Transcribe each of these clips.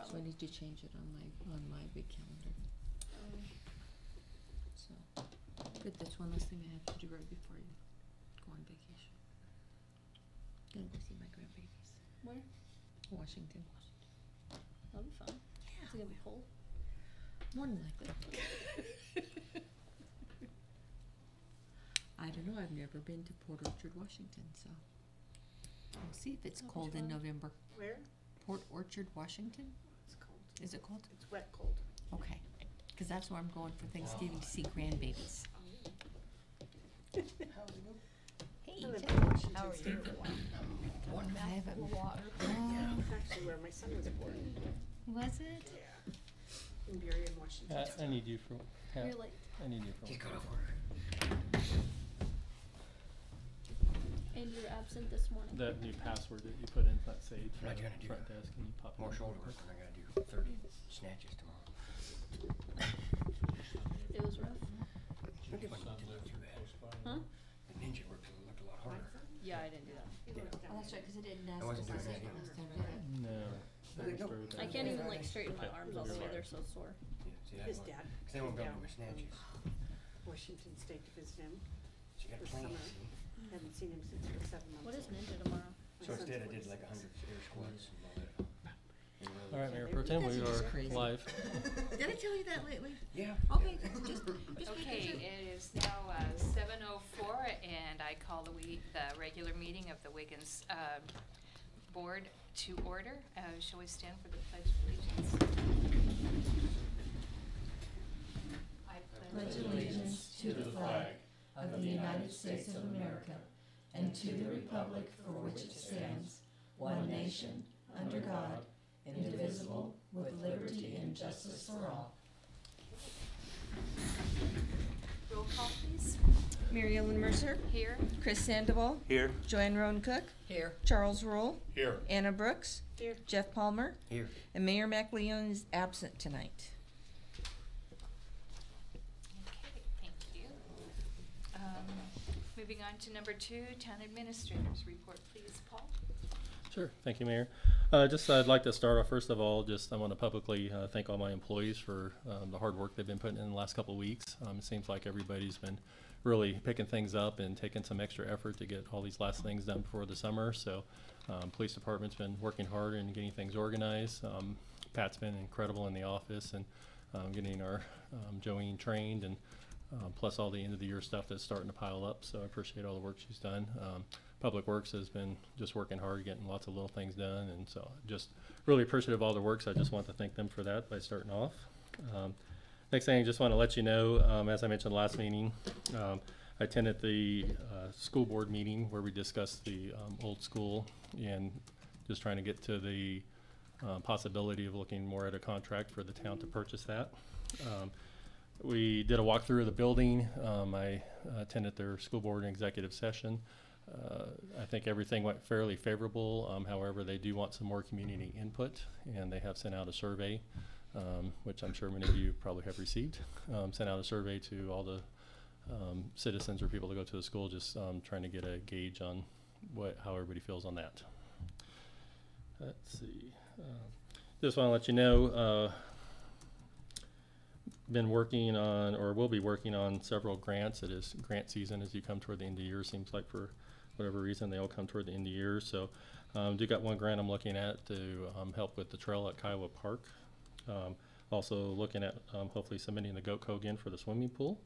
So I need to change it on my big calendar. So, good, that's one less thing I have to do right before you go on vacation. Gonna go see my grandbabies. Where? Washington. That'll be fun. Yeah. Is it gonna be cold? More than likely. I don't know, I've never been to Port Orchard, Washington, so we'll see if it's That'll be cold in fun. November. Where? Port Orchard, Washington? It's cold. Is it cold? It's wet cold. Okay, cause that's where I'm going for Thanksgiving to see grandbabies. Hey, I lived Jeff. in Washington How are State you? for a while. I haven't. Water. Actually, where my son was born. Was it? Yeah. In Burien, Washington. I need you for. You're late. I need you for. You got off work. And you're absent this morning. That new password that you put in that Sage I'm not gonna do front that. desk. Can you pop it More in shoulder real work, quick? and I gotta do 30 snatches tomorrow. It was rough. It didn't look too bad. Huh? The ninja work looked a lot harder. Yeah, I didn't do that. Oh, that's right, cause I didn't ask. I wasn't us doing that that last either. time, did I? No. Really, no. Through I there. can't even like straighten my Okay, arms all the you're way, right. they're so sore. Yeah, see, His that's dad Cause they won't be able came to do my down snatches. from Washington State to visit him. She got a for plan, summer. see? Hadn't seen him since he was 7 months What is old. Ninja tomorrow? My So son's instead I did 46. like 100 air squats and all that. And really- All right, Mayor Yeah, Pro Tem, you we guys are are just crazy. live. Did I tell you that lately? Yeah. Okay, just Okay, making sure. it is now 7:04, and I call the regular meeting of the Wiggins Board to order. Shall we stand for the Pledge of Allegiance? I Pledge allegiance to the flag of the United States of America and to the republic for which it stands, one nation, under God, indivisible, with liberty and justice for all. Roll call, please. Mary Ellen Mercer, Here. Chris Sandoval, Here. Joanne Roan Cook, Here. Charles Roll, Here. Anna Brooks, Here. Jeff Palmer, Here. and Mayor McLeon is absent tonight. Okay, thank you. Moving on to number 2, Town Administrator's Report, please, Paul. Sure, thank you, Mayor. I'd like to start off, first of all, I want to publicly thank all my employees for the hard work they've been putting in the last couple of weeks. It seems like everybody's been really picking things up and taking some extra effort to get all these last things done before the summer. So police department's been working hard and getting things organized. Pat's been incredible in the office and getting our Joanne trained, and plus all the end of the year stuff that's starting to pile up. So I appreciate all the work she's done. Public Works has been just working hard, getting lots of little things done, and so just really appreciative of all the work. So I just want to thank them for that by starting off. Next thing, I just want to let you know, as I mentioned last meeting, I attended the school board meeting where we discussed the old school and just trying to get to the possibility of looking more at a contract for the town to purchase that. We did a walkthrough of the building. I attended their school board and executive session. I think everything went fairly favorable. However, they do want some more community input, and they have sent out a survey, which I'm sure many of you probably have received. Sent out a survey to all the citizens or people that go to the school, just trying to get a gauge on how everybody feels on that. Let's see. Just want to let you know, been working on, or will be working on, several grants. It is grant season as you come toward the end of the year. Seems like for whatever reason they all come toward the end of the year. So do got one grant I'm looking at to help with the trail at Kiowa Park. Also looking at hopefully submitting the GoCo again for the swimming pool.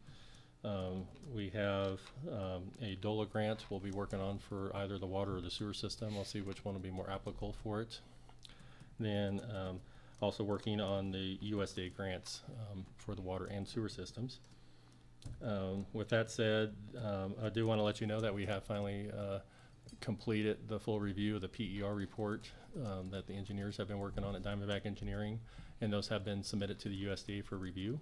We have a DOLA grant we'll be working on for either the water or the sewer system. I'll see which one will be more applicable for it. Then also working on the USDA grants for the water and sewer systems. With that said, I do want to let you know that we have finally completed the full review of the PER report that the engineers have been working on at Diamondback Engineering, and those have been submitted to the USDA for review.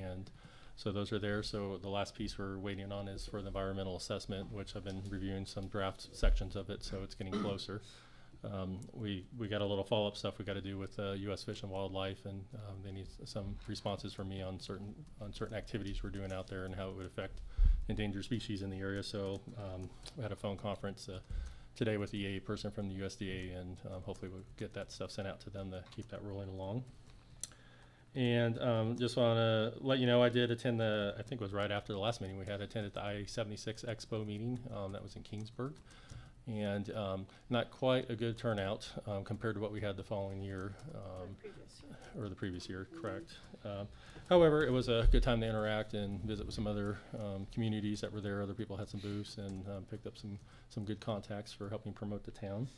And so those are there. So the last piece we're waiting on is for the environmental assessment, which I've been reviewing some draft sections of it, so it's getting closer. We got a little follow-up stuff we got to do with U.S. Fish and Wildlife, and they need some responses from me on certain activities we're doing out there and how it would affect endangered species in the area. So we had a phone conference today with the EA person from the USDA, and hopefully we'll get that stuff sent out to them to keep that rolling along. And just want to let you know, I did attend I think it was right after the last meeting we had, attended the I-76 Expo meeting. That was in Kingsburg. And not quite a good turnout compared to what we had the following year, or the previous year, correct. However, it was a good time to interact and visit with some other communities that were there. Other people had some booths, and picked up some good contacts for helping promote the town.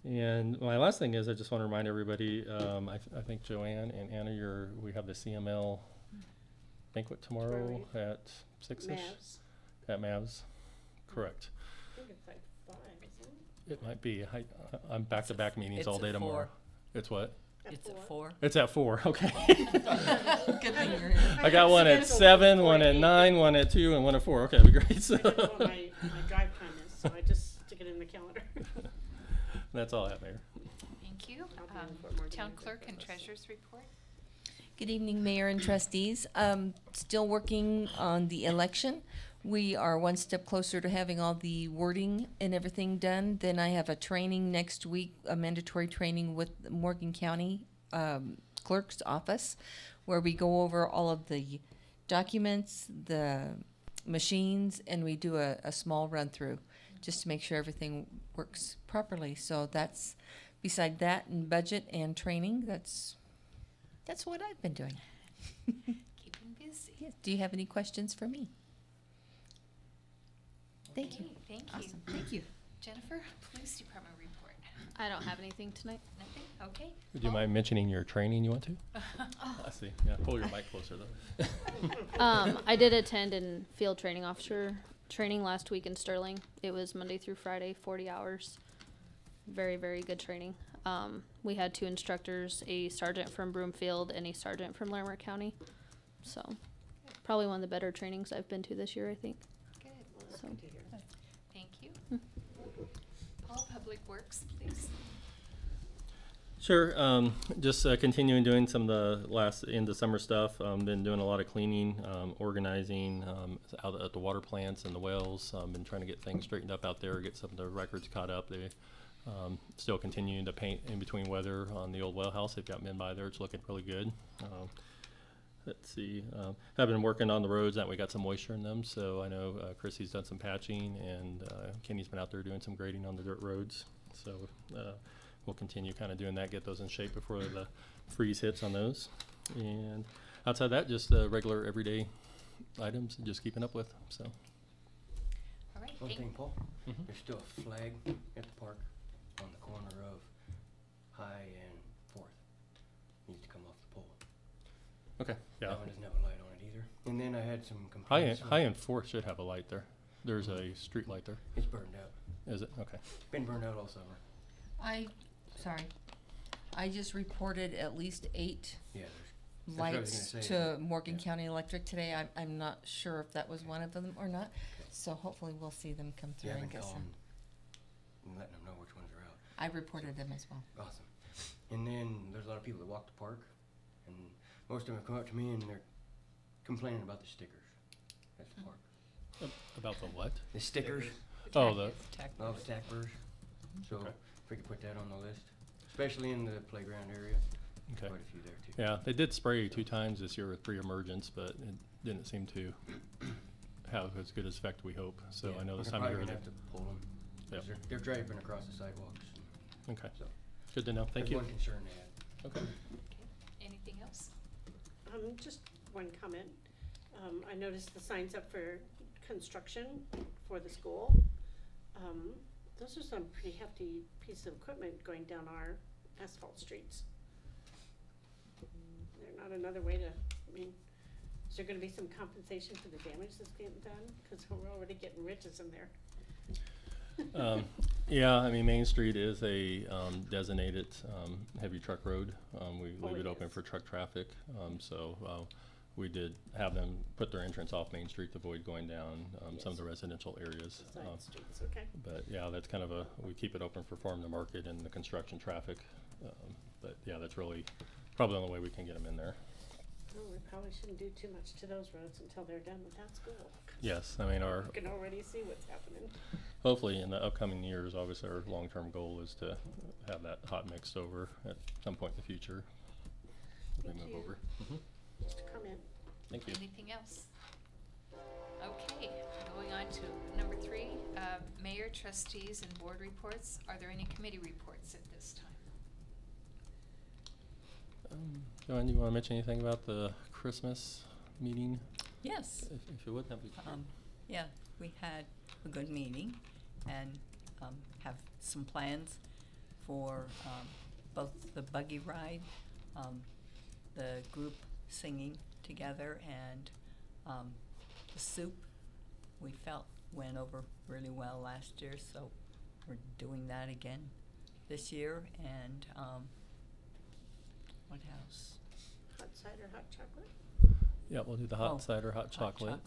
And my last thing is, I just want to remind everybody, I think Joanne and Anna, we have the CML banquet tomorrow at 6-ish? Mavs. At Mavs, correct. I think it's like 5, isn't it? It might be. I'm back-to-back meetings It's all at day tomorrow. 4. It's what? It's at 4. It's at 4, okay. Good thing you're here. I got one at 7, one at 9, one at 2, and one at 4. Okay, that'd be great. So I don't know what my drive time is, so I just stick it in the calendar. that's all I have, Mayor. Thank you. I'll be in for more Town than clerk that, and but- treasurer's report. Good evening, Mayor and Trustees. Still working on the election. We are one step closer to having all the wording and everything done. Then I have a training next week, a mandatory training with the Morgan County Clerk's Office, where we go over all of the documents, the machines, and we do a small run-through just to make sure everything works properly. So that's, beside that and budget and training, that's what I've been doing. Keeping busy. Yes. Do you have any questions for me? Thank you. Okay, Thank you. Awesome, thank you. Jennifer, police department report. I don't have anything tonight. Nothing? Okay. Would you mind mentioning your training you went to? I see. Yeah, pull your mic closer though. I did attend in field training officer training last week in Sterling. It was Monday through Friday, 40 hours. Very, very good training. We had 2 instructors, a sergeant from Broomfield and a sergeant from Larimer County. So probably one of the better trainings I've been to this year, I think. Good. So Good to hear. Thank you. Paul, Public Works, please. Sure. Just continuing doing some of the last end of summer stuff. Been doing a lot of cleaning, organizing out at the water plants and the wells. Been trying to get things straightened up out there, get some of the records caught up. They still continuing to paint in between weather on the old well house. They've got men by there. It's looking really good. Let's see. I've been working on the roads that we got some moisture in them. So I know Chrissy's done some patching, and Kenny's been out there doing some grading on the dirt roads. So we'll continue kind of doing that, get those in shape before the freeze hits on those. And outside that, just regular everyday items, just keeping up with. So. All right. One thank- thing, Paul, Mhm. there's still a flag at the park on the corner of High and 4th. Needs to come off the pole. Okay. Yeah. That one doesn't have a light on it either. And then I had some complaints. High and 4th should have a light there. There's a street light there. It's burned out. Is it? Okay. Been burned out all summer. I just reported at least 8 Yeah, that's what I was lights gonna say. to Morgan Yeah. County Electric today. I'm not sure if that was one of them or not. So hopefully we'll see them come through Yeah, I've and been get some. calling and letting them know which ones are out. I reported them as well. Awesome. And then there's a lot of people that walk the park, and most of them have come up to me and they're complaining about the stickers at the park. About the what? The stickers, Oh, the all the stack burrs. So Okay. if we could put that on the list, especially in the playground area. okay. Quite a few there too. Yeah, they did spray 2 times this year with pre-emergence, but it didn't seem to have as good as effect we hope. So Yeah, I know this we're time of probably year. gonna have to pull them. Yep. They're driving across the sidewalks. Okay. So Good to know. Thank that's you. one concern they had. Okay. Okay. Anything else? Just one comment. I noticed the signs up for construction for the school. Those are some pretty hefty pieces of equipment going down our asphalt streets. They're not another way to, is there gonna be some compensation for the damage that's getting done? Cause we're already getting riches in there. Yeah, I mean, Main Street is a designated heavy truck road. We leave it open yes. for truck traffic. So we did have them put their entrance off Main Street to avoid going down some of the residential areas. Side streets, okay. But yeah, that's kind of we keep it open for farm to market and the construction traffic. But yeah, that's really probably the only way we can get them in there. Well, we probably shouldn't do too much to those roads until they're done with that school. 'Cause Yes, I mean, you can already see what's happening. hopefully in the upcoming years, obviously our long-term goal is to have that hot mixed over at some point in the future. As we Thank move you. over. Just a comment. Thank you. Anything else? Okay, going on to number 3, mayor, trustees, and board reports. Are there any committee reports at this time? Joanne, do you want to mention anything about the Christmas meeting? Yes. If you would, that'd be great. Yeah, we had a good meeting and have some plans for both the buggy ride, the group singing together, and the soup. We felt went over really well last year, so we're doing that again this year. And what else? Hot cider, hot chocolate. Yeah, we'll do the hot cider, hot chocolate.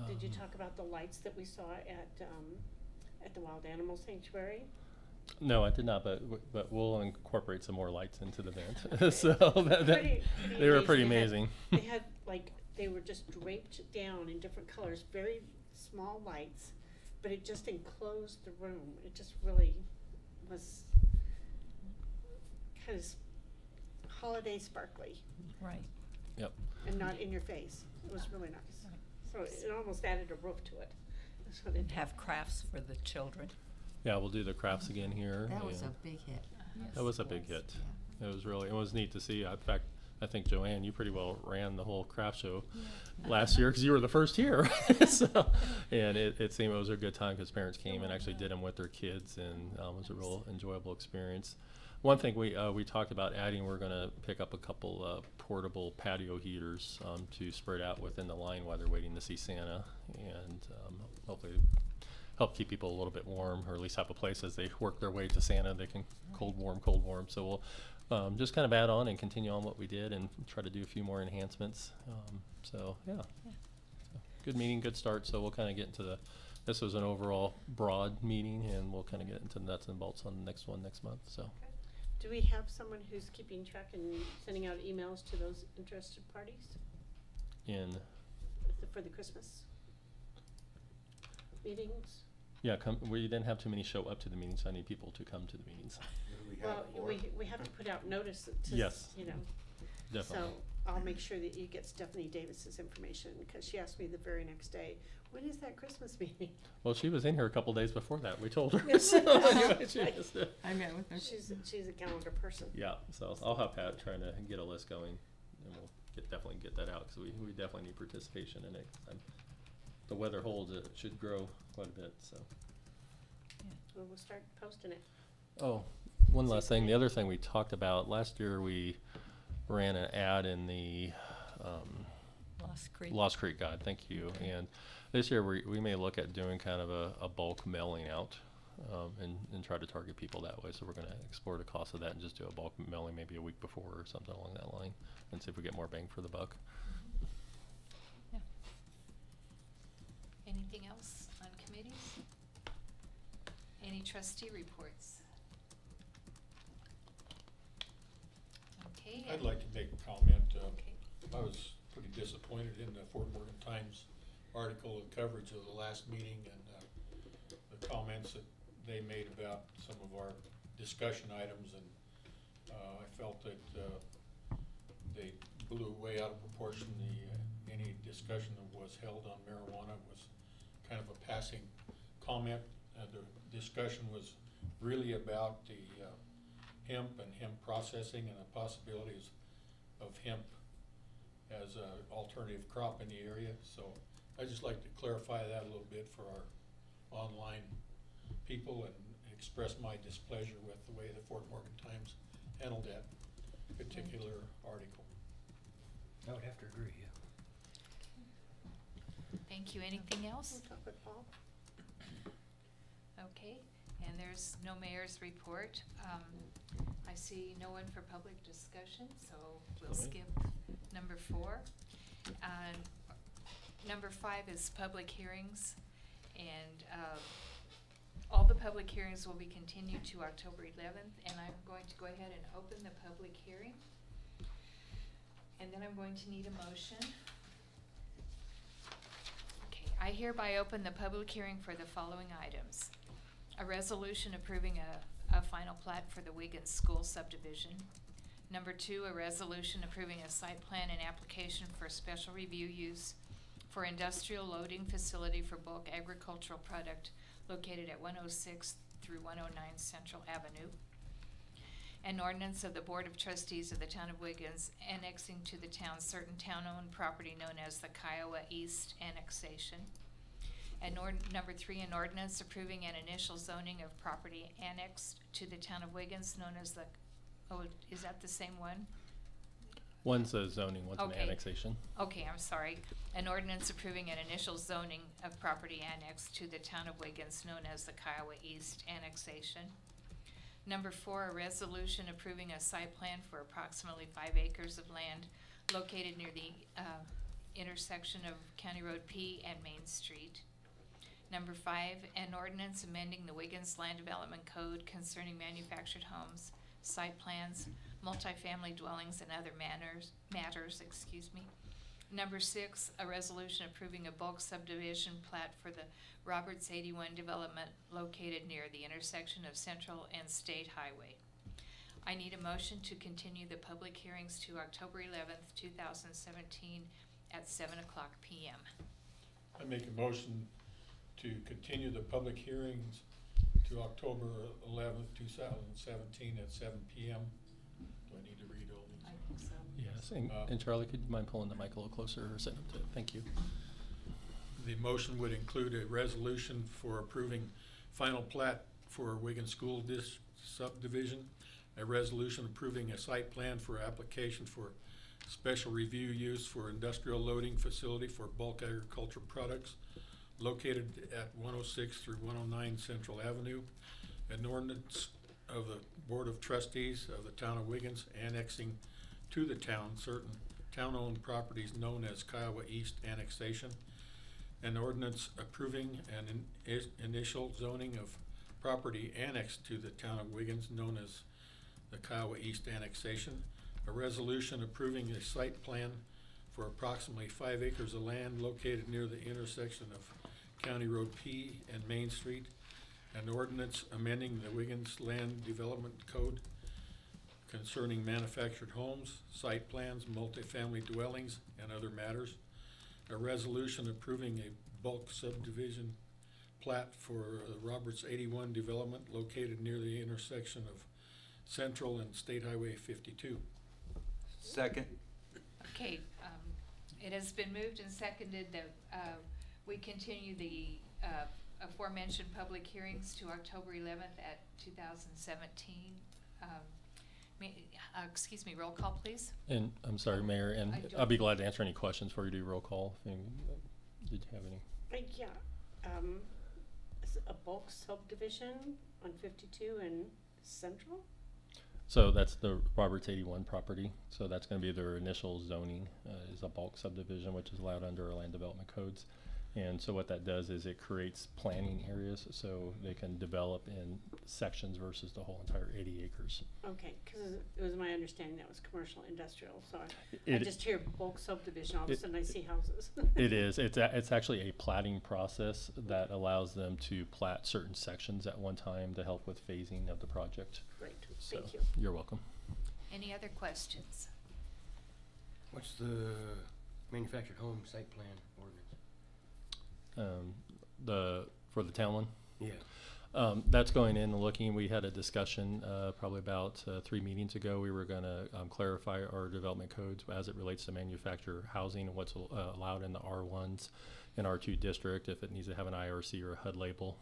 Did you talk about the lights that we saw at the Wild Animal Sanctuary? No, I did not, but we'll incorporate some more lights into the event. So Pretty they were pretty amazing. amazing. They had they were just draped down in different colors, very small lights, but it just enclosed the room. It just really was kind of holiday sparkly Right. Yep. and not in your face. It was really nice. So it almost added a roof to it. That's what it And did. have crafts for the children. Yeah, we'll do the crafts again here. That was a and big hit. that was a big hit. It was neat to see. In fact, I think Joanne, you pretty well ran the whole craft show last year because you were the first here. So, and it seemed it was a good time because parents came and actually did them with their kids, and it was a real enjoyable experience. One thing we talked about adding, we're going to pick up a couple portable patio heaters to spread out within the line while they're waiting to see Santa, and hopefully help keep people a little bit warm, or at least have a place as they work their way to Santa, they can cold, warm. So we'll just kind of add on and continue on what we did and try to do a few more enhancements. So good meeting, good start. So we'll kind of get into this was an overall broad meeting, and we'll kind of get into the nuts and bolts on the next one next month. So. Do we have someone who's keeping track and sending out emails to those interested parties for the Christmas meetings? Yeah, we didn't have too many show up to the meetings, so I need people to come to the meetings. Well, we have to put out notice to, Yes. So Definitely. I'll make sure that you get Stephanie Davis's information, because she asked me the very next day, when is that Christmas meeting? Well, she was in here a couple days before that. We told her. Yes. So anyway, she just, I met with her. She's a calendar person. yeah, so I'll have Pat trying to get a list going, and we'll definitely get that out, because we definitely need participation in it. The weather holds, it should grow quite a bit. So. Well, we'll start posting it. Oh, one last thing. The other thing we talked about last year, we ran an ad in the Lost Creek Guide. Thank you. And this year we may look at doing kind of a bulk mailing out and try to target people that way. So we're going to explore the cost of that and just do a bulk mailing maybe a week before or something along that line, and see if we get more bang for the buck. Yeah. Anything else on committees? Any trustee reports? Okay. I'd like to make a comment. Okay. I was pretty disappointed in the Fort Morgan Times article and coverage of the last meeting, and the comments that they made about some of our discussion items, and I felt that they blew way out of proportion. Any discussion that was held on marijuana was kind of a passing comment. The discussion was really about the hemp and hemp processing and the possibilities of hemp as an alternative crop in the area. So I'd just like to clarify that a little bit for our online people and express my displeasure with the way the Fort Morgan Times handled that particular article. I would have to agree, yeah. Thank you. Anything else? We'll talk with Paul. Okay, and there's no mayor's report. I see no one for public discussion, so we'll Okay. skip number 4. Number 5 is public hearings, and all the public hearings will be continued to October 11th, and I'm going to go ahead and open the public hearing. And then I'm going to need a motion. Okay, I hereby open the public hearing for the following items. A resolution approving a final plat for the Wiggins School subdivision. Number 2, a resolution approving a site plan and application for special review use for industrial loading facility for bulk agricultural product located at 106 through 109 Central Avenue. An ordinance of the Board of Trustees of the Town of Wiggins annexing to the town certain town-owned property known as the Kiowa East annexation. And number 3, an ordinance approving an initial zoning of property annexed to the Town of Wiggins known as the, oh, is that the same one? One's a zoning, one's an Okay. annexation. Okay, I'm sorry. An ordinance approving an initial zoning of property annexed to the Town of Wiggins known as the Kiowa East annexation. Number 4, a resolution approving a site plan for approximately 5 acres of land located near the intersection of County Road P and Main Street. Number 5, an ordinance amending the Wiggins Land Development Code concerning manufactured homes, site plans, multifamily dwellings, and other matters. Number 6, a resolution approving a bulk subdivision plat for the Roberts 81 development located near the intersection of Central and State Highway. I need a motion to continue the public hearings to October 11th, 2017 at 7 o'clock p.m. I make a motion to continue the public hearings to October 11th, 2017 at 7 p.m. Do I need to read all these? I think so. Yes, and Charlie, could you mind pulling the mic a little closer or sitting up to it? Thank you. The motion would include a resolution for approving final plat for Wiggins School District subdivision, a resolution approving a site plan for application for special review use for industrial loading facility for bulk agricultural products located at 106 through 109 Central Avenue, an ordinance of the Board of Trustees of the Town of Wiggins annexing to the town certain town-owned properties known as Kiowa East annexation, an ordinance approving an initial zoning of property annexed to the Town of Wiggins known as the Kiowa East annexation, a resolution approving a site plan for approximately 5 acres of land located near the intersection of County Road P and Main Street, an ordinance amending the Wiggins Land Development Code concerning manufactured homes, site plans, multifamily dwellings, and other matters, a resolution approving a bulk subdivision plat for Roberts 81 development located near the intersection of Central and State Highway 52. Second. Okay, it has been moved and seconded that we continue the aforementioned public hearings to October 11th at 2017. Excuse me, roll call, please. And I'm sorry, Mayor, and I'll be glad to answer any questions before you do roll call. Did you have any? Yeah, is it a bulk subdivision on 52 in Central? So that's the Roberts 81 property. So that's going to be their initial zoning is a bulk subdivision, which is allowed under our land development codes. And so what that does is it creates planning areas so they can develop in sections versus the whole entire 80 acres. Okay, because it was my understanding that was commercial industrial, so I just hear bulk subdivision, all of a sudden I see houses. It is. It's actually a platting process that allows them to plat certain sections at one time to help with phasing of the project. Great, So thank you. You're welcome. Any other questions? What's the manufactured home site plan ordinance? For the town one? Yeah. That's going in and looking. We had a discussion probably about 3 meetings ago. We were going to clarify our development codes as it relates to manufactured housing and what's allowed in the R1s and R2 district, if it needs to have an IRC or a HUD label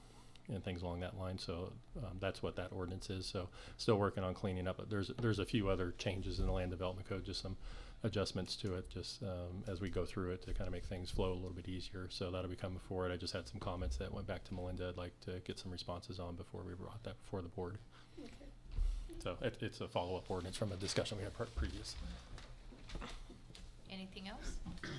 and things along that line. So that's what that ordinance is. So still working on cleaning up. But there's a few other changes in the land development code, just some adjustments to it just as we go through it to kind of make things flow a little bit easier. So that'll be coming forward. I just had some comments that went back to Melinda I'd like to get some responses on before we brought that before the board. Okay. So it's a follow-up ordinance from a discussion we had previous. Anything else? Okay,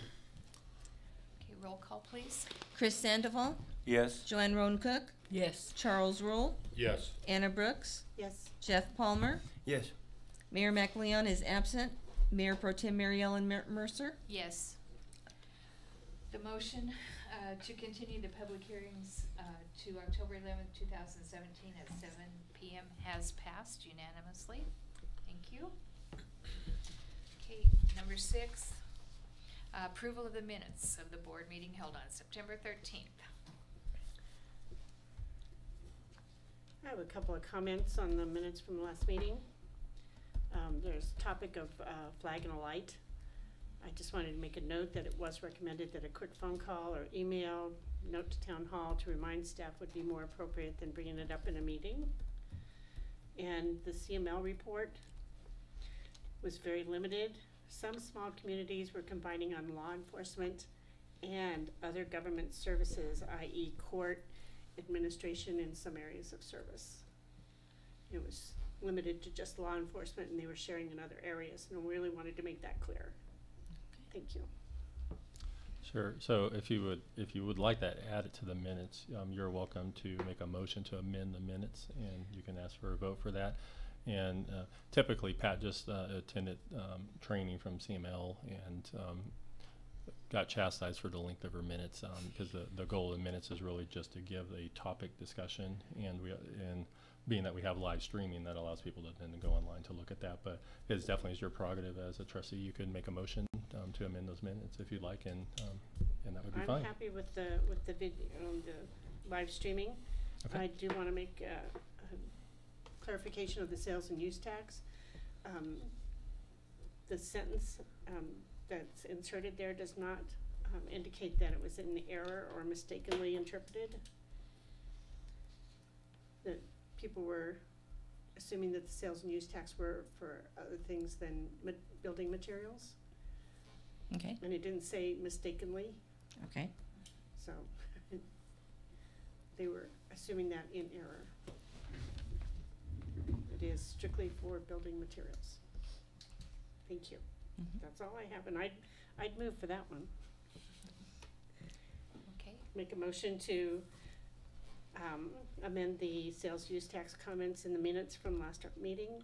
roll call, please. Chris Sandoval, Yes. Joanne Roan Cook, Yes. Charles Rule, Yes. Anna Brooks, Yes, Jeff Palmer, Yes. Mayor McLeon is absent, Mayor Pro Tem Mary Ellen Mercer. Yes. The motion to continue the public hearings to October 11th, 2017 at 7 p.m. has passed unanimously. Thank you. Okay, number 6, approval of the minutes of the board meeting held on September 13th. I have a couple of comments on the minutes from the last meeting. There's a topic of flag and a light. I just wanted to make a note that it was recommended that a quick phone call or email note to town hall to remind staff would be more appropriate than bringing it up in a meeting. And the CML report was very limited. Some small communities were combining on law enforcement and other government services, i.e. court, administration, in some areas of service. It was limited to just law enforcement, and they were sharing in other areas, and I really wanted to make that clear. Thank you. Sure. So if you would like that added to the minutes, you're welcome to make a motion to amend the minutes, and you can ask for a vote for that. And typically, Pat just attended training from CML and got chastised for the length of her minutes because the goal of the minutes is really just to give a topic discussion, and being that we have live streaming, that allows people to then go online to look at that. But it's definitely is your prerogative as a trustee. You could make a motion to amend those minutes if you'd like, and that would be fine. I'm happy with the video, the live streaming. Okay. I do want to make a clarification of the sales and use tax. The sentence that's inserted there does not indicate that it was in error or mistakenly interpreted. That people were assuming that the sales and use tax were for other things than building materials. Okay. And it didn't say mistakenly, Okay. so they were assuming that in error. It is strictly for building materials. Thank you. Mhm. That's all I have, and I'd move for that one. Okay. Make a motion to amend the sales use tax comments in the minutes from last meeting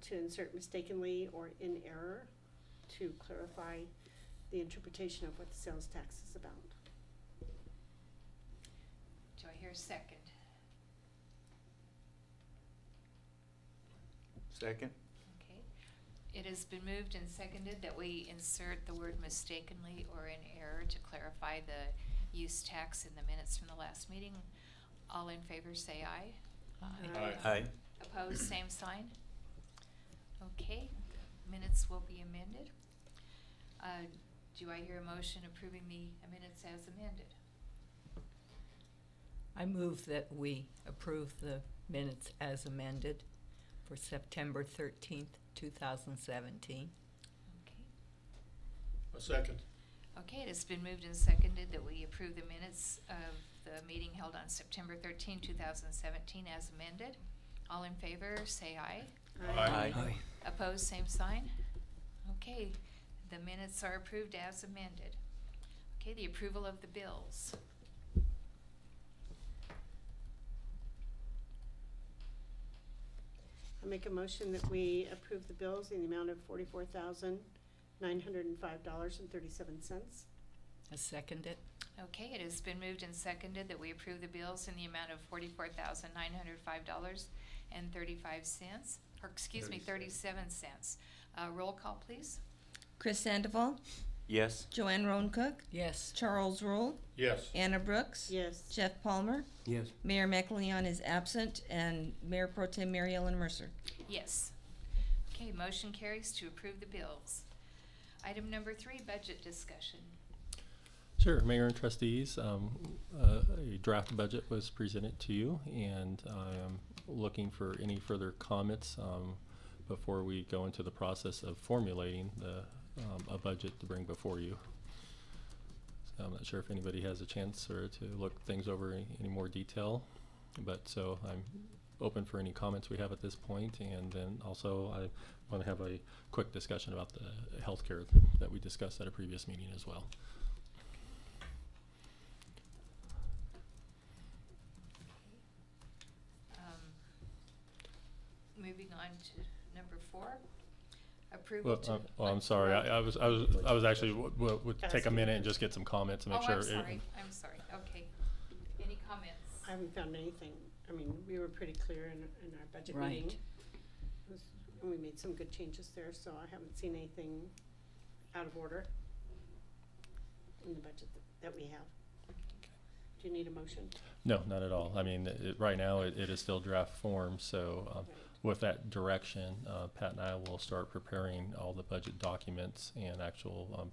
to insert mistakenly or in error to clarify the interpretation of what the sales tax is about. Do I hear a second? Second. Okay. It has been moved and seconded that we insert the word mistakenly or in error to clarify the use tax in the minutes from the last meeting. All in favor say aye. Aye. Aye. Opposed, same sign. Okay, minutes will be amended. Do I hear a motion approving the minutes as amended? I move that we approve the minutes as amended for September 13th, 2017. Okay. A second. Okay, it has been moved and seconded that we approve the minutes of the meeting held on September 13, 2017 as amended. All in favor, say aye. Aye. Aye. Opposed, same sign. Okay, the minutes are approved as amended. Okay, the approval of the bills. I make a motion that we approve the bills in the amount of $44,905.37. I second it. Okay, it has been moved and seconded that we approve the bills in the amount of $44,905.35, or excuse me, 37 cents. Roll call, please. Chris Sandoval, Yes. Joanne Roancook, Yes. Charles Roll, Yes. Anna Brooks, Yes. Jeff Palmer, Yes. Mayor McLeon is absent, and Mayor Pro Tem Mary Ellen Mercer. Yes. Okay, motion carries to approve the bills. Item number 3, budget discussion. Sure, Mayor and Trustees, a draft budget was presented to you, and I am looking for any further comments before we go into the process of formulating a budget to bring before you. So I'm not sure if anybody has a chance or to look things over in any more detail, but so I'm open for any comments we have at this point, and then also I want to have a quick discussion about the healthcare that we discussed at a previous meeting as well. Moving on to number 4, Approval to. I'm sorry, I was actually, would take a minute and just get some comments to make sure. I'm sorry, okay. Any comments? I haven't found anything. I mean, we were pretty clear in our budget Right. meeting. And we made some good changes there, so I haven't seen anything out of order in the budget that we have. Do you need a motion? No, not at all. I mean, right now it is still draft form, so Right. with that direction, Pat and I will start preparing all the budget documents and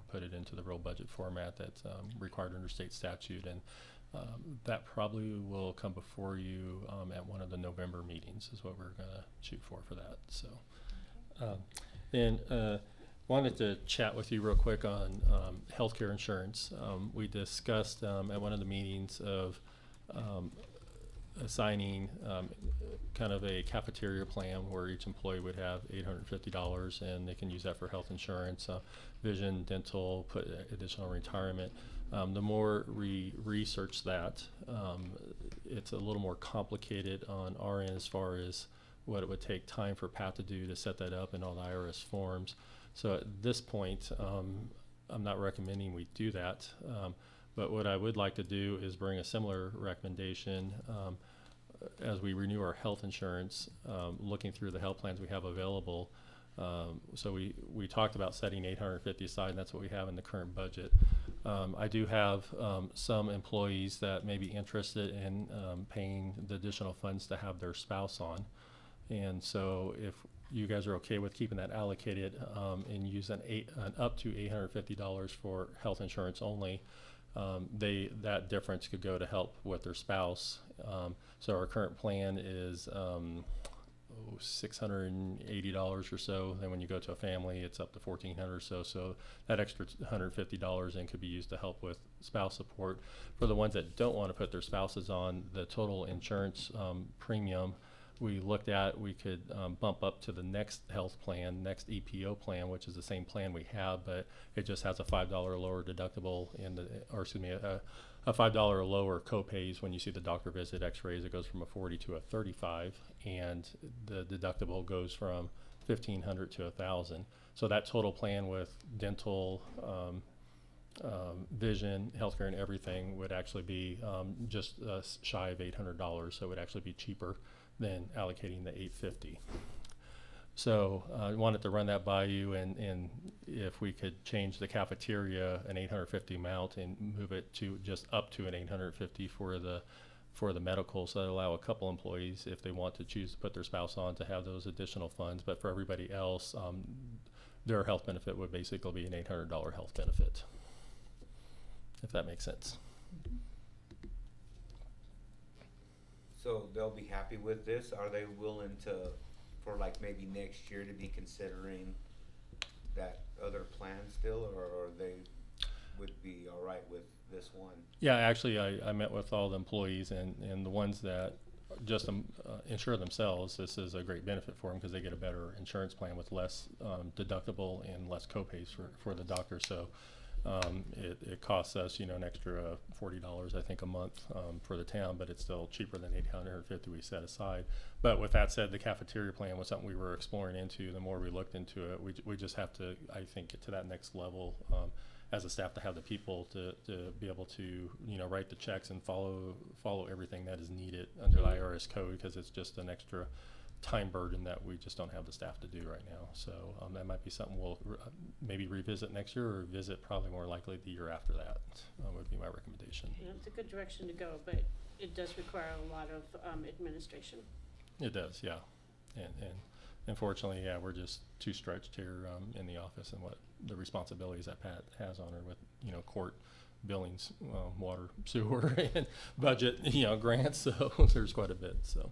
put it into the real budget format that's required under state statute, and that probably will come before you at one of the November meetings is what we're gonna shoot for that. So, then wanted to chat with you real quick on healthcare insurance. We discussed at one of the meetings of assigning kind of a cafeteria plan where each employee would have $850 and they can use that for health insurance, vision, dental, put additional retirement. The more we research that, it's a little more complicated on our end as far as what it would take time for Pat to do to set that up and all the IRS forms. So at this point, I'm not recommending we do that. But what I would like to do is bring a similar recommendation as we renew our health insurance, looking through the health plans we have available. So we talked about setting $850 aside, and that's what we have in the current budget. I do have some employees that may be interested in paying the additional funds to have their spouse on. And so if you guys are okay with keeping that allocated and use an up to $850 for health insurance only, that difference could go to help with their spouse. So our current plan is $680 or so. Then when you go to a family, it's up to $1,400 or so. So that extra $150 then could be used to help with spouse support. For the ones that don't want to put their spouses on, the total insurance premium we looked at, we could bump up to the next health plan, next EPO plan, which is the same plan we have, but it just has a $5 lower deductible a $5 lower copays when you see the doctor visit, x-rays. It goes from a 40 to a 35, and the deductible goes from $1,500 to $1,000. So that total plan with dental, vision, healthcare, and everything would actually be just shy of $800. So it would actually be cheaper than allocating the $850. So I wanted to run that by you, and if we could change the cafeteria an $850 amount and move it to just up to an $850 for the medical, so that allow a couple employees, if they want to choose to put their spouse on, to have those additional funds. But for everybody else, their health benefit would basically be an $800 health benefit, if that makes sense. So they'll be happy with this? Are they willing to, for like maybe next year, to be considering that other plan still, or they would be all right with this one? Yeah, actually, I met with all the employees, and the ones that just insure themselves, this is a great benefit for them because they get a better insurance plan with less deductible and less copays for the doctor. So it costs us, an extra $40, I think, a month for the town, but it's still cheaper than $850 we set aside. But with that said, the cafeteria plan was something we were exploring into. The more we looked into it, we just have to, I think, get to that next level as a staff to have the people to be able to, write the checks and follow everything that is needed under the IRS code, because it's just an extra time burden that we just don't have the staff to do right now. So that might be something we'll maybe revisit next year, or visit probably more likely the year after that, would be my recommendation. Yeah, it's a good direction to go, but it does require a lot of administration. It does, yeah. And unfortunately, yeah, we're just too stretched here in the office, and what the responsibilities that Pat has on her with, court, billings, water, sewer, and budget, grants. So there's quite a bit, so.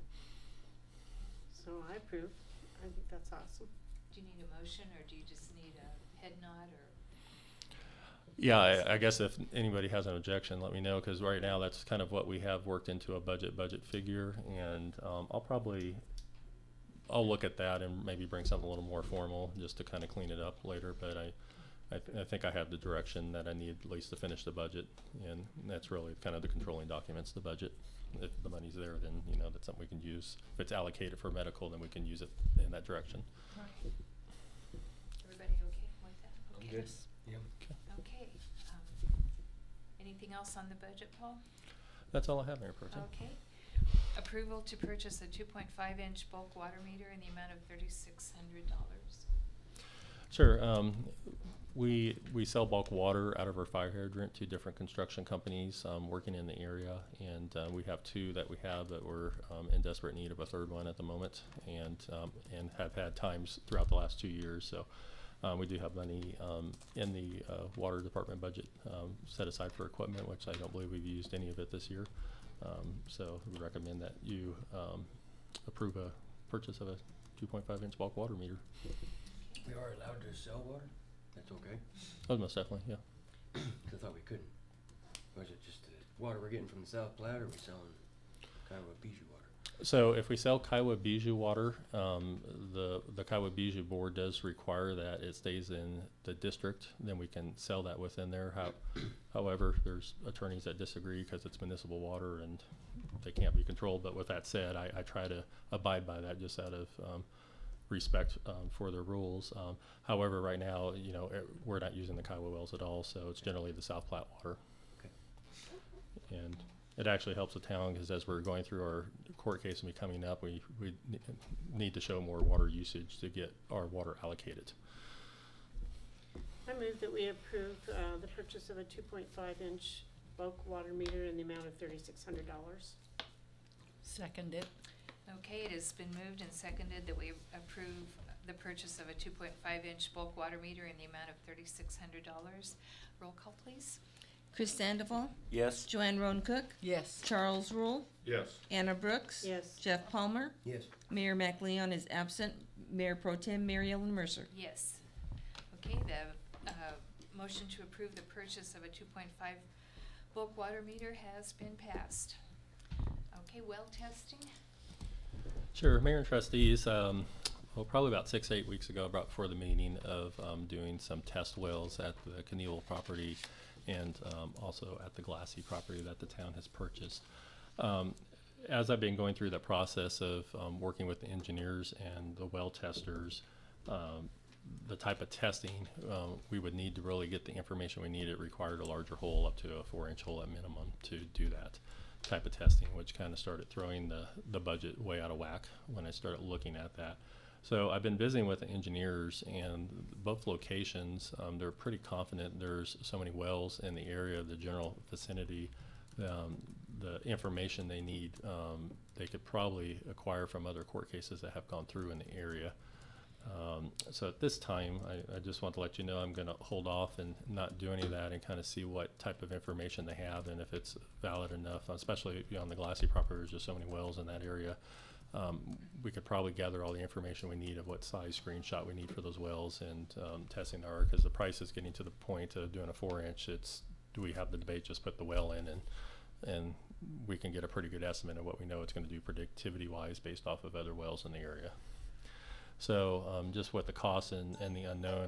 So I approve. I think that's awesome. Do you need a motion, or do you just need a head nod, or? Yeah, I guess if anybody has an objection, let me know, because right now that's kind of what we have worked into a budget figure, and I'll look at that and maybe bring something a little more formal just to kind of clean it up later. But I think I have the direction that I need at least to finish the budget, and that's really kind of the controlling documents, the budget. If the money's there, then that's something we can use. If it's allocated for medical, then we can use it in that direction. good. Yeah. Okay. Anything else on the budget, Paul? That's all I have, Mayor Pro Tem. Okay. Approval to purchase a 2.5-inch bulk water meter in the amount of $3,600. Sure. We sell bulk water out of our fire hydrant to different construction companies working in the area, and we have two that we have that we're in desperate need of a third one at the moment, and have had times throughout the last 2 years. So we do have money in the water department budget set aside for equipment, which I don't believe we've used any of it this year. So we recommend that you approve a purchase of a 2.5-inch bulk water meter. We are allowed to sell water? That's okay? Oh, most definitely, yeah. I thought we couldn't. Was it just the water we're getting from the South Platte, or are we selling kind of a Bijou water? So if we sell Kiowa Bijou water, the Kiowa Bijou board does require that it stays in the district. Then we can sell that within there. However, there's attorneys that disagree because it's municipal water and they can't be controlled. But with that said, I try to abide by that just out of respect for their rules. However, right now, you know, we're not using the Kiowa wells at all, so it's generally the South Platte water. Okay. And it actually helps the town because as we're going through our court case and coming up, we need to show more water usage to get our water allocated. I move that we approve the purchase of a 2.5-inch bulk water meter in the amount of $3,600. Second it. Okay, it has been moved and seconded that we approve the purchase of a 2.5-inch bulk water meter in the amount of $3,600. Roll call, please. Chris Sandoval, Yes. Joanne Roan Cook, Yes. Charles Rule, Yes. Anna Brooks, Yes. Jeff Palmer, Yes. Mayor McLeon is absent, Mayor Pro Tem Mary Ellen Mercer. Yes. Okay, the motion to approve the purchase of a 2.5 bulk water meter has been passed. Okay, well testing. Sure, Mayor and Trustees, well, probably about 6 to 8 weeks ago, about before the meeting of doing some test wells at the Keneal property and also at the Glassy property that the town has purchased. As I've been going through the process of working with the engineers and the well testers, the type of testing we would need to really get the information we need, it required a larger hole, up to a 4-inch hole at minimum, to do that type of testing, which kind of started throwing the budget way out of whack when I started looking at that. So I've been visiting with the engineers, and both locations, they're pretty confident there's so many wells in the area, the general vicinity, the information they need, they could probably acquire from other court cases that have gone through in the area. So at this time, I just want to let you know I'm going to hold off and not do any of that and kind of see what type of information they have and if it's valid enough, especially beyond the Glassy property. There's just so many wells in that area. We could probably gather all the information we need of what size screenshot we need for those wells and testing our, because the price is getting to the point of doing a 4-inch. Do we have the debate, just put the well in and we can get a pretty good estimate of what we know it's going to do predictivity wise based off of other wells in the area. So just with the costs and the unknown,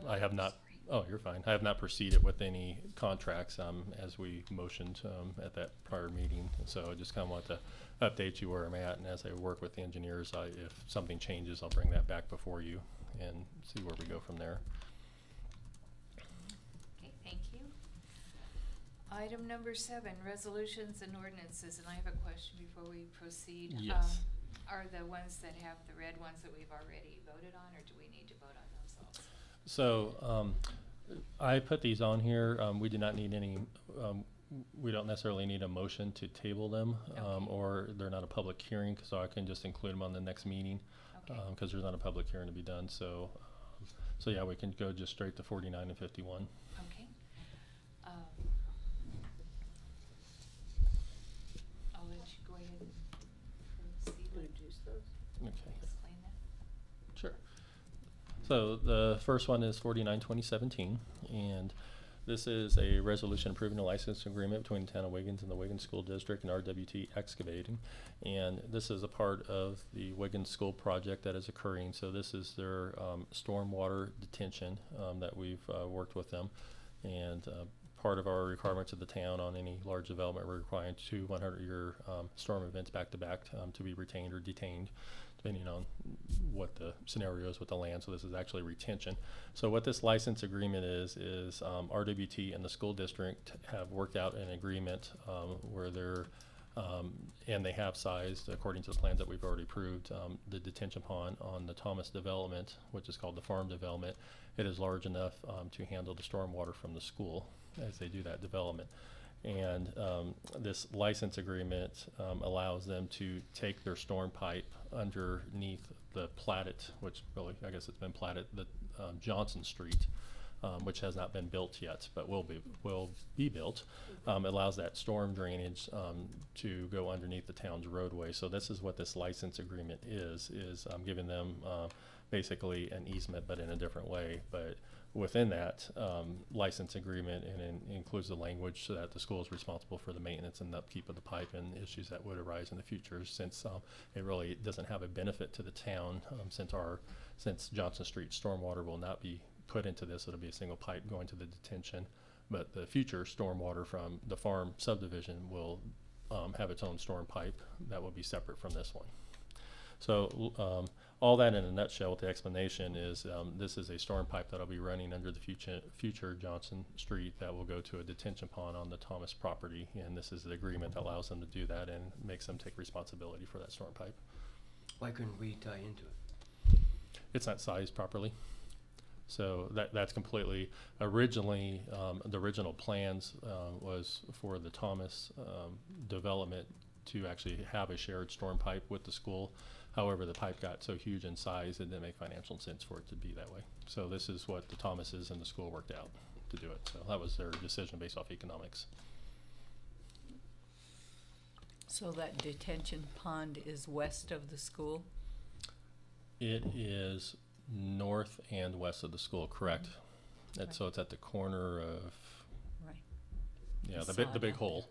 I have not, oh, you're fine. I have not proceeded with any contracts as we motioned at that prior meeting. So I just kind of want to update you where I'm at, and as I work with the engineers, if something changes, I'll bring that back before you and see where we go from there. Okay, thank you. Item number 7, resolutions and ordinances, and I have a question before we proceed. Yes. Are the ones that have the red ones that we've already voted on, or do we need to vote on those also? So I put these on here. We do not need any, we don't necessarily need a motion to table them, Okay. or they're not a public hearing, so I can just include them on the next meeting, Okay. because there's not a public hearing to be done. So yeah, we can go just straight to 49 and 51. Okay. I'll let you go ahead and proceed with Introduce those. Okay. explain that. Sure. So the first one is 49-2017, and this is a resolution approving a license agreement between the town of Wiggins and the Wiggins School District and RWT Excavating. And this is a part of the Wiggins School project that is occurring. So this is their stormwater detention that we've worked with them and part of our requirements of the town on any large development, we're requiring 2 100-year storm events back to back to be retained or detained, depending on what the scenario is with the land. So this is actually retention. So what this license agreement is RWT and the school district have worked out an agreement where they're and they have sized, according to the plans that we've already approved, the detention pond on the Thomas development, which is called the farm development. It is large enough to handle the stormwater from the school as they do that development. And this license agreement allows them to take their storm pipe underneath the platted, which really, I guess it's been platted, the Johnson Street, which has not been built yet, but will be built. Allows that storm drainage to go underneath the town's roadway. So this is what this license agreement is giving them basically an easement, but in a different way. But within that license agreement, and it includes the language so that the school is responsible for the maintenance and the upkeep of the pipe and issues that would arise in the future, since it really doesn't have a benefit to the town since Johnson Street stormwater will not be put into this. It'll be a single pipe going to the detention, but the future stormwater from the farm subdivision will have its own storm pipe that will be separate from this one. So all that in a nutshell with the explanation is this is a storm pipe that'll be running under the future Johnson Street that will go to a detention pond on the Thomas property, and this is the agreement that allows them to do that and makes them take responsibility for that storm pipe. Why couldn't we tie into it? It's not sized properly. So that's completely, originally, the original plans was for the Thomas development to actually have a shared storm pipe with the school. However, the pipe got so huge in size, it didn't make financial sense for it to be that way. So this is what the Thomases and the school worked out to do it. So that was their decision based off economics. So that detention pond is west of the school? It is north and west of the school, correct? Right. So it's at the corner of, Right. yeah, I the saw big that. hole.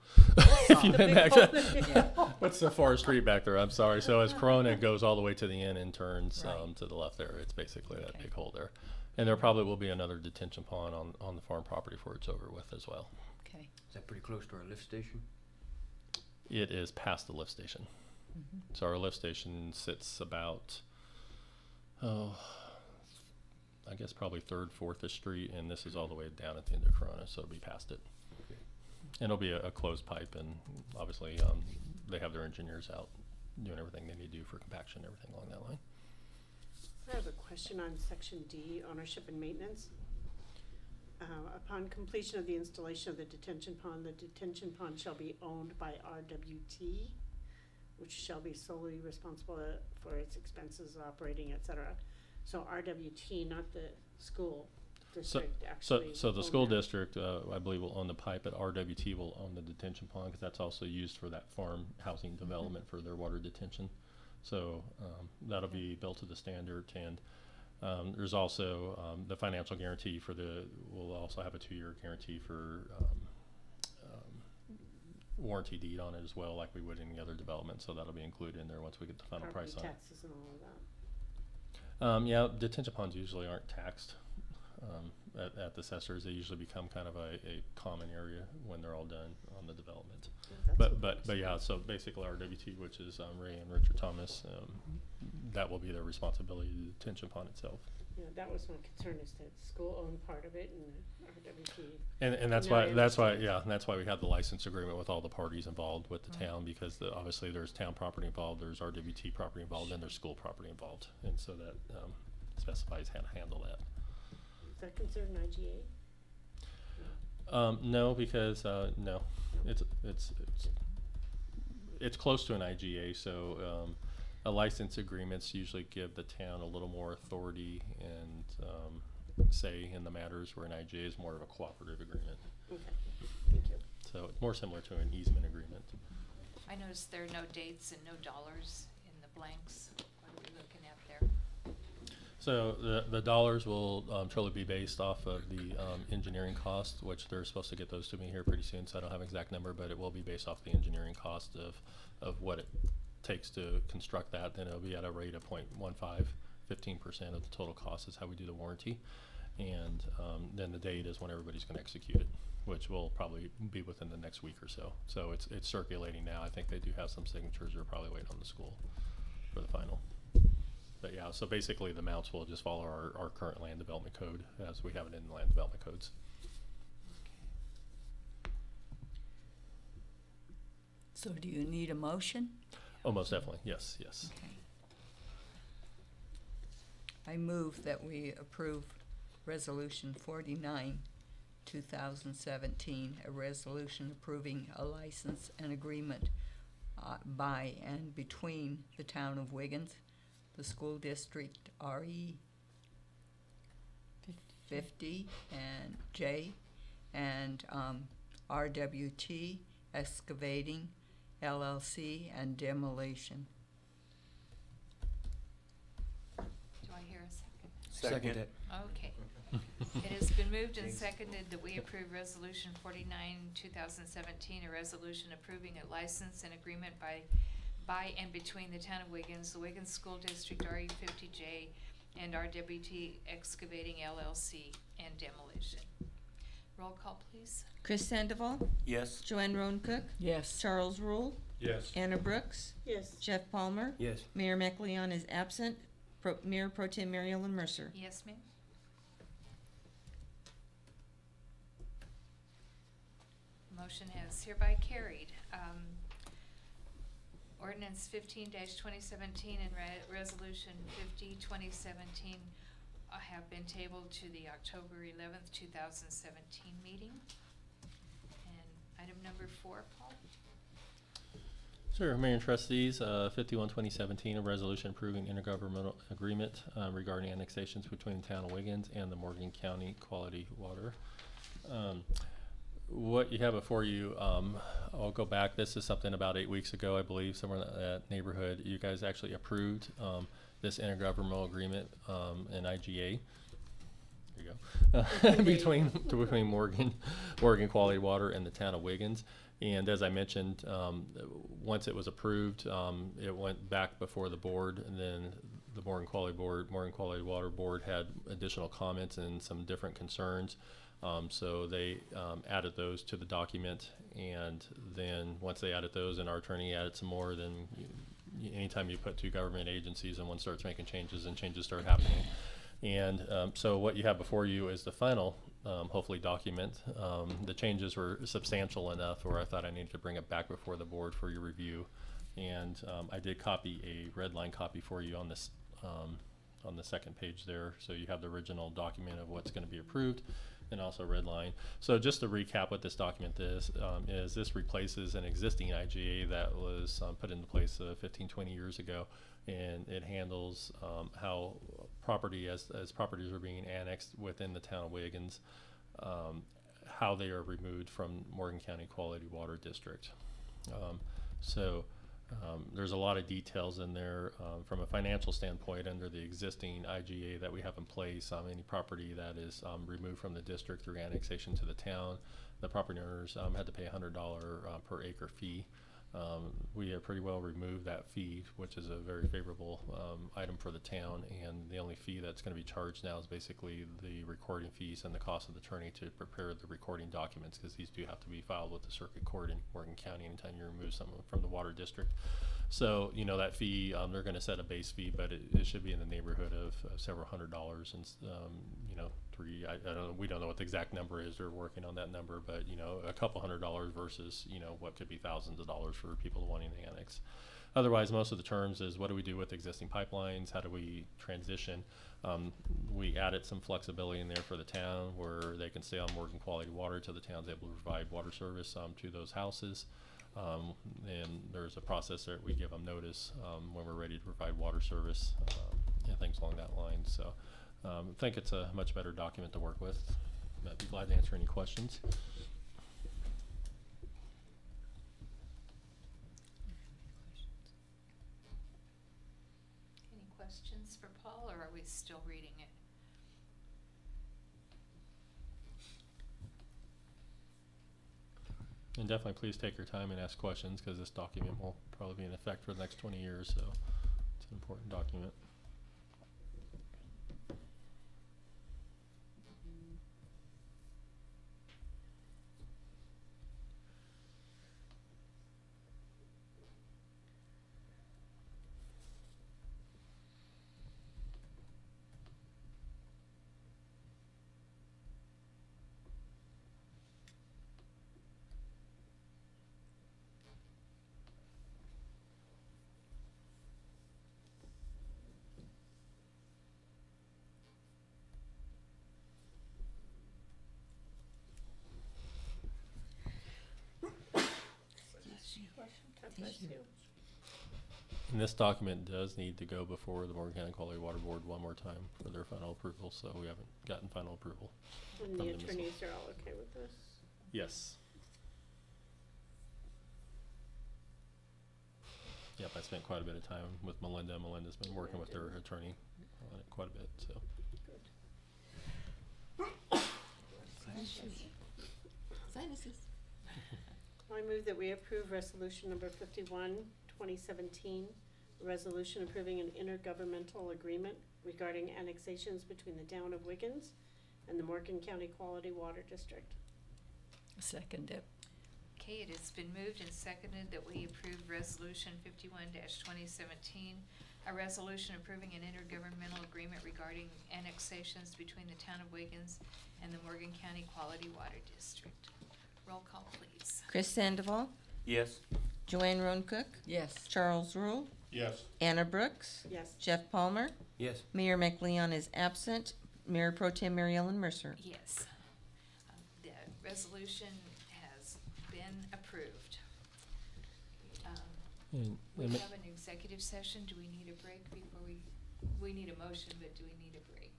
Saw You the didn't big actually- Yeah. What's the far street back there? I'm sorry. So as Corona goes all the way to the end and turns Right. to the left there, it's basically that Okay. big hole there. And there probably will be another detention pond on the farm property before it's over with as well. Okay. Is that pretty close to our lift station? It is past the lift station. Mm-hmm. So our lift station sits about, I guess probably 3rd, 4th Street, and this is all the way down at the end of Corona, so it'll be past it. Okay. And it'll be a closed pipe, and obviously they have their engineers out doing everything they need to do for compaction and everything along that line. I have a question on section D, ownership and maintenance. Upon completion of the installation of the detention pond shall be owned by RWT, which shall be solely responsible for its expenses, operating, etc. So RWT, not the school district, actually. So the own school that. district, I believe, will own the pipe, but RWT will own the detention pond, because that's also used for that farm housing development for their water detention. So that'll be built to the standard, and there's also the financial guarantee for we'll also have a 2-year guarantee for warranty deed on it as well, like we would any other development. So that'll be included in there once we get the final Property price on it. taxes and all of that. Yeah, detention ponds usually aren't taxed at the assessors. They usually become kind of a common area when they're all done on the development. Yeah, that's what But yeah, so basically RWT, which is Ray and Richard Thomas, that will be their responsibility, the detention pond itself. Yeah, that was my concern, is that school owned part of it and RWT. And that's Now I why that's why we have the license agreement with all the parties involved with the town, because obviously there's town property involved, there's RWT property involved, and there's school property involved, and so that specifies how to handle that. Is that considered an IGA? No, because no, it's close to an IGA, so a license agreements usually give the town a little more authority and say in the matters, where an IGA is more of a cooperative agreement. Okay, thank you. So it's more similar to an easement agreement. I noticed there are no dates and no dollars in the blanks. What are we looking at there? So the dollars will truly be based off of the engineering cost, which they're supposed to get those to me here pretty soon, so I don't have an exact number, but it will be based off the engineering cost of what it takes to construct that. Then it'll be at a rate of 0.15, 15% of the total cost is how we do the warranty. And then the date is when everybody's going to execute it, which will probably be within the next week or so. So it's circulating now. I think they do have some signatures. They're probably waiting on the school for the final. But yeah, so basically the amounts will just follow our current land development code as we have it in the land development codes. So do you need a motion? Oh, most definitely. Yes, yes. Okay. I move that we approve Resolution 49, 2017, a resolution approving a license and agreement by and between the town of Wiggins, the school district RE 50 and J, and RWT Excavating LLC and Demolition. Do I hear a second? Second. it. Okay. It has been moved and seconded that we approve Resolution 49, 2017, a resolution approving a license and agreement by and between the town of Wiggins, the Wiggins School District RE50J, and RWT Excavating LLC and Demolition. Roll call, please. Chris Sandoval, Yes. Joanne Roancook, Yes. Charles Rule, Yes. Anna Brooks, Yes. Jeff Palmer, Yes. Mayor McLeon is absent, Mayor Pro Tem Mary Ellen Mercer. Yes, ma'am. Motion is hereby carried. Ordinance 15-2017 and resolution 50-2017 have been tabled to the October 11th, 2017 meeting. And item number 4, Paul? Sure, Mayor and Trustees, 51-2017, a resolution approving intergovernmental agreement regarding annexations between the town of Wiggins and the Morgan County Quality Water. What you have before you, I'll go back. This is something about 8 weeks ago, I believe, somewhere in that neighborhood. You guys actually approved this intergovernmental agreement in IGA. There you go. between Morgan Quality Water and the town of Wiggins. And as I mentioned, once it was approved, it went back before the board, and then the Morgan Quality Water Board had additional comments and some different concerns. So they added those to the document, and then once they added those and our attorney added some more, then anytime you put two government agencies and one starts making changes, and changes start happening. And so what you have before you is the final, hopefully, document. The changes were substantial enough where I thought I needed to bring it back before the board for your review. And I did copy a red line copy for you on this on the second page there, so you have the original document of what's going to be approved, and also red line. So just to recap what this document is this replaces an existing IGA that was put into place 15-20 years ago, and it handles how property, as properties are being annexed within the town of Wiggins, how they are removed from Morgan County Quality Water District. There's a lot of details in there from a financial standpoint. Under the existing IGA that we have in place, any property that is removed from the district through annexation to the town, the property owners had to pay a $100 per acre fee. We have pretty well removed that fee, which is a very favorable item for the town, and the only fee that's going to be charged now is basically the recording fees and the cost of the attorney to prepare the recording documents, because these do have to be filed with the circuit court in Morgan County anytime you remove someone from the water district. So, that fee, they're going to set a base fee, but it should be in the neighborhood of several $100s, and I don't know, we don't know what the exact number is. They're working on that number, but a couple $100 versus what could be thousands of dollars for people wanting to annex. Otherwise, most of the terms is what do we do with existing pipelines? How do we transition? We added some flexibility in there for the town where they can stay on Morgan Quality Water till the town's able to provide water service to those houses. And there's a process that we give them notice when we're ready to provide water service and things along that line. So I think it's a much better document to work with. I'd be glad to answer any questions. Any questions for Paul, or are we still reading it? And definitely please take your time and ask questions, because this document will probably be in effect for the next 20 years, so it's an important document. God bless you. And this document does need to go before the Morgan County Quality Water Board one more time for their final approval, so we haven't gotten final approval. And From the them as well. attorneys are all okay with this? Yes. Yep, I spent quite a bit of time with Melinda. Melinda's been working with their attorney on it quite a bit, so. Sinuses. I move that we approve resolution number 51, 2017, a resolution approving an intergovernmental agreement regarding annexations between the town of Wiggins and the Morgan County Quality Water District. Second it. Okay, it has been moved and seconded that we approve resolution 51-2017, a resolution approving an intergovernmental agreement regarding annexations between the town of Wiggins and the Morgan County Quality Water District. Roll call, please. Chris Sandoval, Yes. Joanne Roan Cook, Yes. Charles Rule, Yes. Anna Brooks, Yes. Jeff Palmer, Yes. Mayor McLeon is absent, Mayor Pro Tem Mary Ellen Mercer. Yes. The resolution has been approved. We And have an executive session. Do we need a break before we need a motion, but do we need a break?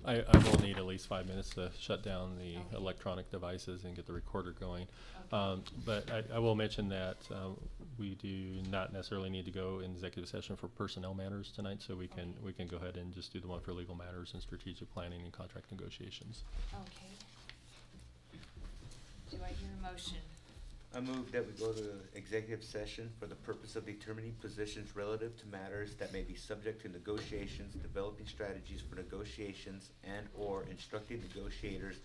I will need at least 5 minutes to shut down the Okay. electronic devices and get the recorder going. Okay. But I will mention that we do not necessarily need to go in executive session for personnel matters tonight, so we can go ahead and just do the one for legal matters and strategic planning and contract negotiations. Okay. Do I hear a motion? I move that we go to executive session for the purpose of determining positions relative to matters that may be subject to negotiations, developing strategies for negotiations, and/or instructing negotiators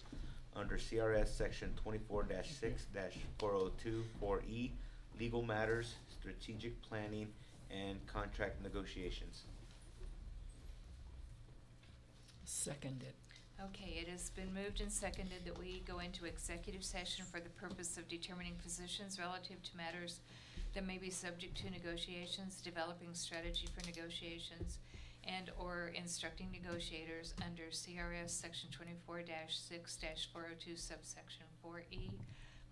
under CRS section 24-6-4024E, legal matters, strategic planning, and contract negotiations. Second it. Okay, it has been moved and seconded that we go into executive session for the purpose of determining positions relative to matters that may be subject to negotiations, developing strategy for negotiations, and/or instructing negotiators under CRS section 24-6-402 subsection 4E,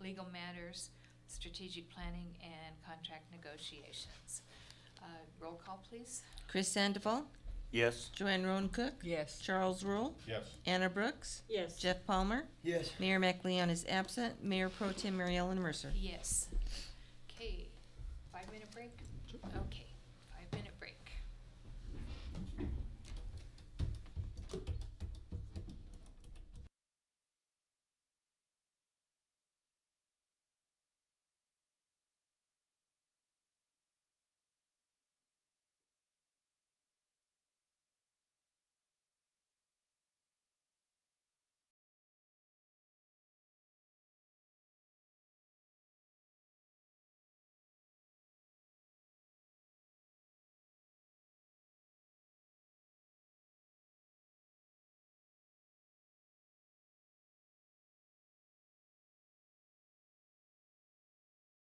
legal matters, strategic planning, and contract negotiations. Roll call, please. Chris Sandoval, Yes. Joanne Roan Cook, Yes. Charles Rule, Yes. Anna Brooks, Yes. Jeff Palmer, Yes. Mayor McLeon is absent, Mayor Pro Tem Mary Ellen Mercer. Yes.